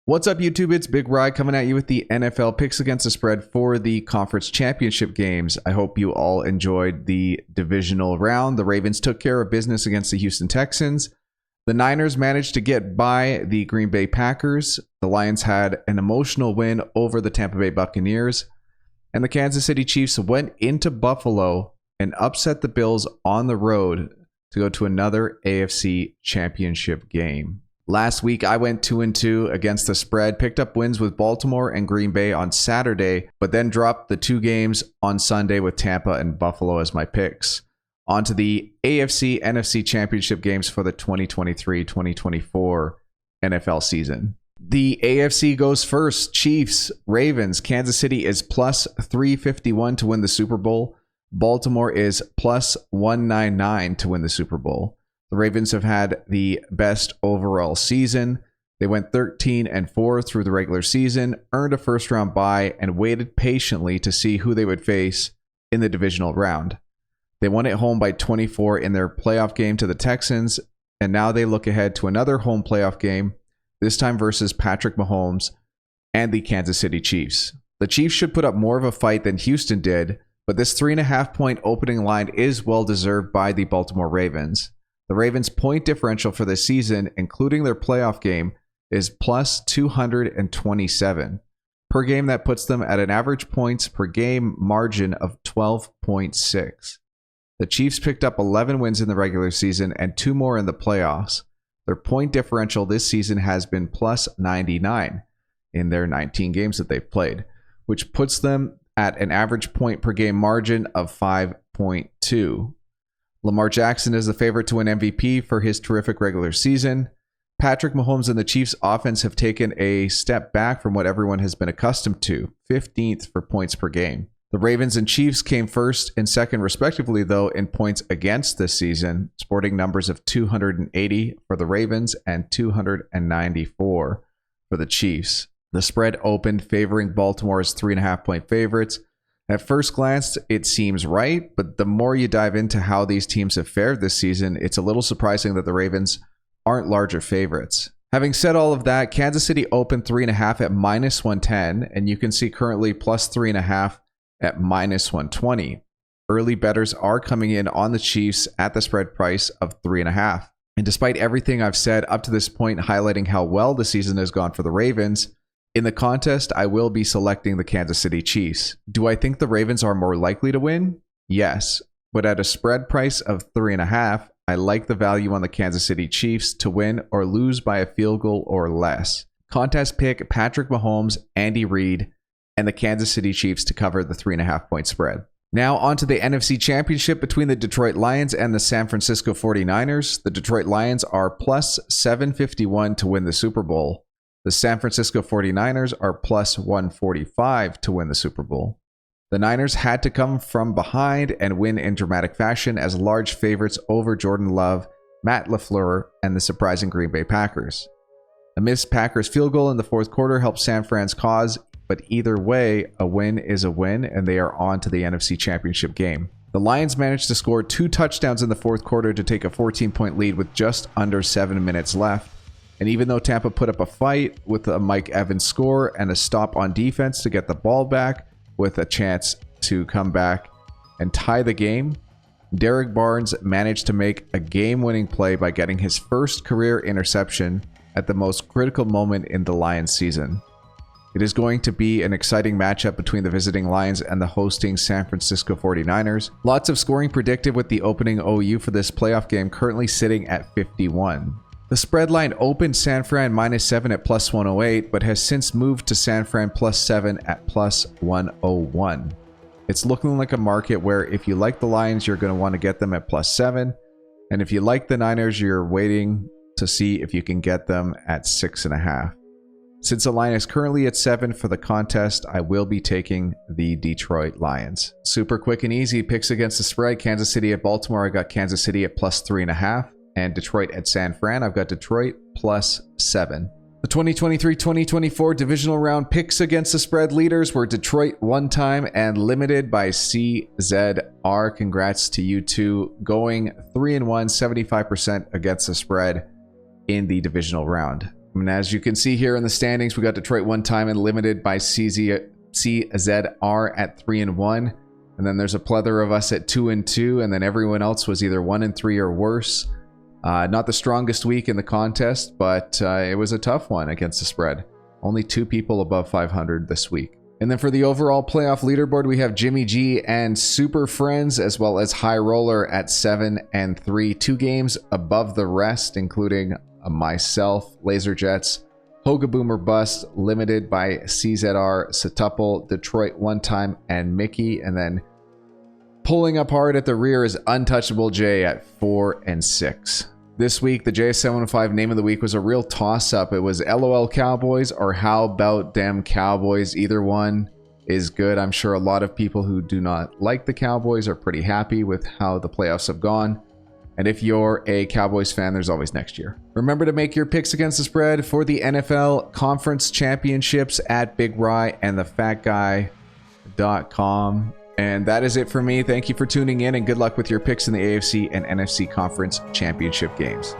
What's up, YouTube? It's Big Rye coming at you with the NFL picks against the spread for the conference championship games. I hope you all enjoyed the divisional round. The Ravens took care of business against the Houston Texans. The Niners managed to get by the Green Bay Packers. The Lions had an emotional win over the Tampa Bay Buccaneers. And the Kansas City Chiefs went into Buffalo and upset the Bills on the road to go to another AFC championship game. Last week, I went 2-2 against the spread, picked up wins with Baltimore and Green Bay on Saturday, but then dropped the two games on Sunday with Tampa and Buffalo as my picks. On to the AFC NFC championship games for the 2023-2024 NFL season. The AFC goes first. Chiefs, Ravens. Kansas City is plus 351 to win the Super Bowl. Baltimore is plus 199 to win the Super Bowl. The Ravens have had the best overall season. They went 13-4 through the regular season, earned a first-round bye, and waited patiently to see who they would face in the divisional round. They won at home by 24 in their playoff game to the Texans, and now they look ahead to another home playoff game, this time versus Patrick Mahomes and the Kansas City Chiefs. The Chiefs should put up more of a fight than Houston did, but this 3.5-point opening line is well-deserved by the Baltimore Ravens. The Ravens' point differential for this season, including their playoff game, is plus 227. Per game, that puts them at an average points per game margin of 12.6. The Chiefs picked up 11 wins in the regular season and 2 more in the playoffs. Their point differential this season has been plus 99 in their 19 games that they've played, which puts them at an average point per game margin of 5.2. Lamar Jackson is the favorite to win MVP for his terrific regular season. Patrick Mahomes and the Chiefs' offense have taken a step back from what everyone has been accustomed to, 15th for points per game. The Ravens and Chiefs came first and second respectively, though, in points against this season, sporting numbers of 280 for the Ravens and 294 for the Chiefs. The spread opened favoring Baltimore as 3.5-point favorites. At first glance, it seems right, but the more you dive into how these teams have fared this season, it's a little surprising that the Ravens aren't larger favorites. Having said all of that, Kansas City opened 3.5 at minus 110, and you can see currently plus 3.5 at minus 120. Early bettors are coming in on the Chiefs at the spread price of 3.5. And despite everything I've said up to this point highlighting how well the season has gone for the Ravens, in the contest, I will be selecting the Kansas City Chiefs. Do I think the Ravens are more likely to win? Yes, but at a spread price of 3.5, I like the value on the Kansas City Chiefs to win or lose by a field goal or less. Contest pick Patrick Mahomes, Andy Reid, and the Kansas City Chiefs to cover the 3.5-point spread. Now on to the NFC Championship between the Detroit Lions and the San Francisco 49ers. The Detroit Lions are plus 751 to win the Super Bowl. The San Francisco 49ers are plus 145 to win the Super Bowl. The Niners had to come from behind and win in dramatic fashion as large favorites over Jordan Love, Matt LaFleur, and the surprising Green Bay Packers. A missed Packers field goal in the fourth quarter helped San Fran's cause, but either way, a win is a win, and they are on to the NFC Championship game. The Lions managed to score 2 touchdowns in the fourth quarter to take a 14-point lead with just under 7 minutes left. And even though Tampa put up a fight with a Mike Evans score and a stop on defense to get the ball back with a chance to come back and tie the game, Derek Barnes managed to make a game-winning play by getting his first career interception at the most critical moment in the Lions season. It is going to be an exciting matchup between the visiting Lions and the hosting San Francisco 49ers. Lots of scoring predicted with the opening OU for this playoff game currently sitting at 51. The spread line opened San Fran minus 7 at plus 108, but has since moved to San Fran plus 7 at plus 101. It's looking like a market where if you like the Lions, you're going to want to get them at plus 7. And if you like the Niners, you're waiting to see if you can get them at 6.5. Since the line is currently at 7 for the contest, I will be taking the Detroit Lions. Super quick and easy picks against the spread. Kansas City at Baltimore, I got Kansas City at plus 3.5. And Detroit at San Fran, I've got Detroit plus 7. The 2023-2024 divisional round picks against the spread leaders were Detroit one time and limited by CZR. Congrats to you two, going 3-1, 75% against the spread in the divisional round. And as you can see here in the standings, we got Detroit one time and limited by CZR at 3-1. And then there's a plethora of us at 2-2. And then everyone else was either 1-3 or worse. Not the strongest week in the contest, but it was a tough one against the spread. Only 2 people above 500 this week. And then for the overall playoff leaderboard, we have Jimmy G and Super Friends, as well as High Roller at 7-3. 2 games above the rest, including myself, Laser Jets, Hoga Boomer Bust, limited by CZR, Satuple, Detroit one time, and Mickey. And then pulling up hard at the rear is Untouchable J at 4-6. This week, the JS715 name of the week was a real toss-up. It was LOL Cowboys or How About Dem Cowboys. Either one is good. I'm sure a lot of people who do not like the Cowboys are pretty happy with how the playoffs have gone. And if you're a Cowboys fan, there's always next year. Remember to make your picks against the spread for the NFL Conference Championships at Big Rye and thefatguy.com. And that is it for me. Thank you for tuning in, and good luck with your picks in the AFC and NFC Conference Championship games.